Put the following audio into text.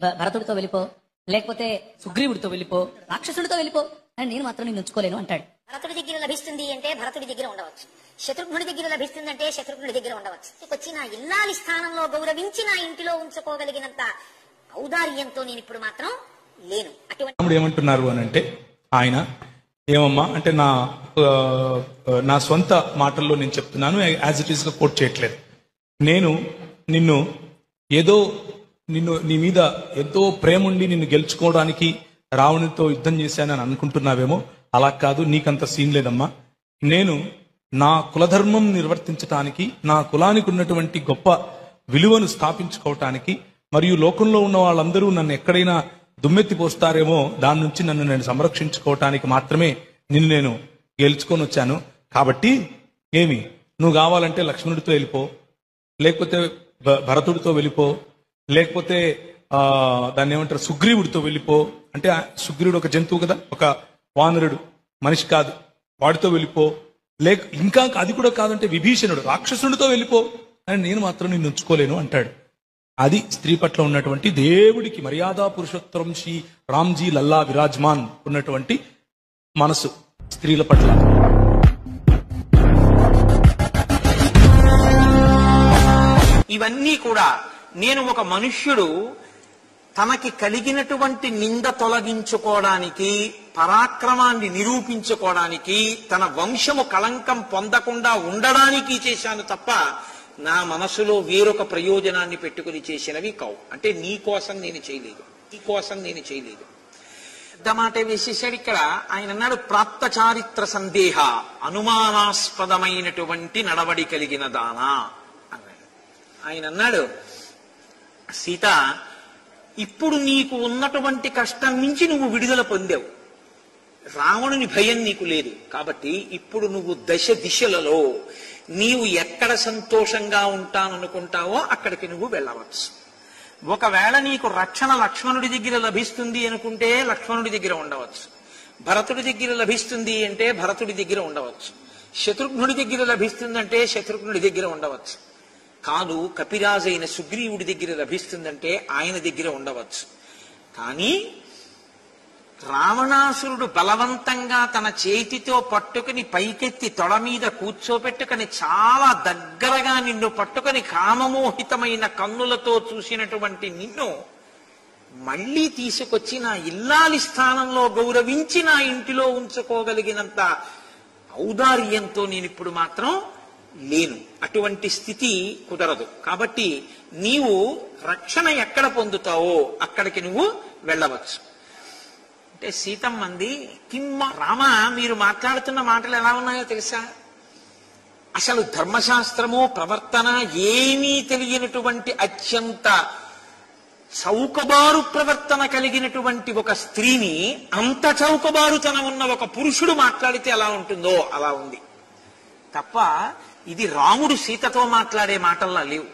భరతుడితో వెళ్ళిపో, లేకపోతే సుగ్రీవుడితో వెళ్ళిపో, రాక్షసుడితో వెళ్ళిపో, అని నేను మాత్రం నిన్ను ఉంచుకోలేను అంటాడు. భరతుడి దగ్గర లభిస్తుంది అంటే భరతుడి దగ్గర ఉండవచ్చు, శత్రుఘ్నుడి దగ్గర లభిస్తుందంటే శత్రుఘ్నుడి దగ్గర ఉండవచ్చు. వచ్చి నా ఇల్లాలి స్థానంలో గౌరవించి నా ఇంటిలో ఉంచుకోగలిగినంత ఔదార్యంతో నేను ఇప్పుడు మాత్రం లేను. అటువంటి ఏమంటున్నారు అని అంటే, ఆయన ఏమమ్మా అంటే నా సొంత మాటల్లో నేను చెప్తున్నాను, యాజ్ ఇట్ ఈస్ గా కోట్ చేయట్లేదు. నేను నిన్ను ఏదో నీ మీద ఎంతో ప్రేమ ఉండి నిన్ను గెలుచుకోవడానికి రావణుడితో యుద్ధం చేశానని అనుకుంటున్నావేమో. అలా కాదు, నీకంత సీన్ లేదమ్మా. నేను నా కులధర్మం నిర్వర్తించటానికి, నా కులానికి ఉన్నటువంటి గొప్ప విలువను స్థాపించుకోవటానికి, మరియు లోకంలో ఉన్న వాళ్ళందరూ నన్ను ఎక్కడైనా దుమ్మెత్తి పోస్తారేమో దాని నుంచి నన్ను నేను సంరక్షించుకోవటానికి మాత్రమే నిన్ను నేను గెలుచుకొని వచ్చాను. కాబట్టి ఏమి నువ్వు కావాలంటే లక్ష్మణుడితో వెళ్ళిపో, లేకపోతే భరతుడితో వెళ్ళిపో, లేకపోతే దాన్ని ఏమంటారు సుగ్రీవుడితో వెళ్ళిపో. అంటే సుగ్రీవుడు ఒక జంతువు కదా, ఒక వానరుడు, మనిషి కాదు, వాడితో వెళ్ళిపో. ఇంకా అది కూడా కాదంటే విభీషణుడు రాక్షసుడితో వెళ్ళిపో, అని నేను మాత్రం నిన్ను ఉంచుకోలేను అంటాడు. అది స్త్రీ పట్ల ఉన్నటువంటి దేవుడికి మర్యాద పురుషోత్తరం శ్రీ రామ్జీ లల్లా విరాజ్మాన్ ఉన్నటువంటి మనసు స్త్రీల పట్ల. ఇవన్నీ కూడా నేను ఒక మనుష్యుడు తనకి కలిగినటువంటి నింద తొలగించుకోవడానికి, పరాక్రమాన్ని నిరూపించుకోవడానికి, తన వంశము కళంకం పొందకుండా ఉండడానికి చేశాను తప్ప నా మనసులో వేరొక ప్రయోజనాన్ని పెట్టుకుని చేసినవి కావు. అంటే నీ కోసం నేను చేయలేదు. పెద్ద మాట వేసేసాడు ఇక్కడ. ఆయన అన్నాడు ప్రాప్త చారిత్ర సందేహ, అనుమానాస్పదమైనటువంటి నడవడి కలిగిన దానా అన్నాడు. ఆయన అన్నాడు, సీత, ఇప్పుడు నీకు ఉన్నటువంటి కష్టం నుంచి నువ్వు విడుదల పొందావు, రావణుని భయం నీకు లేదు. కాబట్టి ఇప్పుడు నువ్వు దశ దిశలలో నీవు ఎక్కడ సంతోషంగా ఉంటాననుకుంటావో అక్కడికి నువ్వు వెళ్ళవచ్చు. ఒకవేళ నీకు రక్షణ లక్ష్మణుడి దగ్గర లభిస్తుంది అనుకుంటే లక్ష్మణుడి దగ్గర ఉండవచ్చు, భరతుడి దగ్గర లభిస్తుంది అంటే భరతుడి దగ్గర ఉండవచ్చు, శత్రుఘ్నుడి దగ్గర లభిస్తుందంటే శత్రుఘ్నుడి దగ్గర ఉండవచ్చు. కాదు, కపిరాజైన సుగ్రీవుడి దగ్గర లభిస్తుందంటే ఆయన దగ్గర ఉండవచ్చు. కానీ రావణాసురుడు బలవంతంగా తన చేతితో పట్టుకుని పైకెత్తి తొడ మీద కూర్చోపెట్టుకుని చాలా దగ్గరగా నిన్ను పట్టుకుని కామమోహితమైన కన్నులతో చూసినటువంటి నిన్ను మళ్లీ తీసుకొచ్చి నా ఇల్లాలి స్థానంలో గౌరవించి నా ఇంటిలో ఉంచుకోగలిగినంత ఔదార్యంతో నేనిప్పుడు మాత్రం లేను. అటువంటి స్థితి కుదరదు. కాబట్టి నీవు రక్షణ ఎక్కడ పొందుతావో అక్కడికి నువ్వు వెళ్ళవచ్చు. అంటే సీతమ్మంది, కిమ్మ రామ, మీరు మాట్లాడుతున్న మాటలు ఎలా ఉన్నాయో తెలుసా? అసలు ధర్మశాస్త్రము ప్రవర్తన ఏమీ తెలియనటువంటి అత్యంత చౌకబారు ప్రవర్తన కలిగినటువంటి ఒక స్త్రీని అంత చౌకబారుతనం ఉన్న ఒక పురుషుడు మాట్లాడితే ఎలా ఉంటుందో అలా ఉంది తప్ప ఇది రాముడు సీతతో మాట్లాడే మాటల్లా లేవు.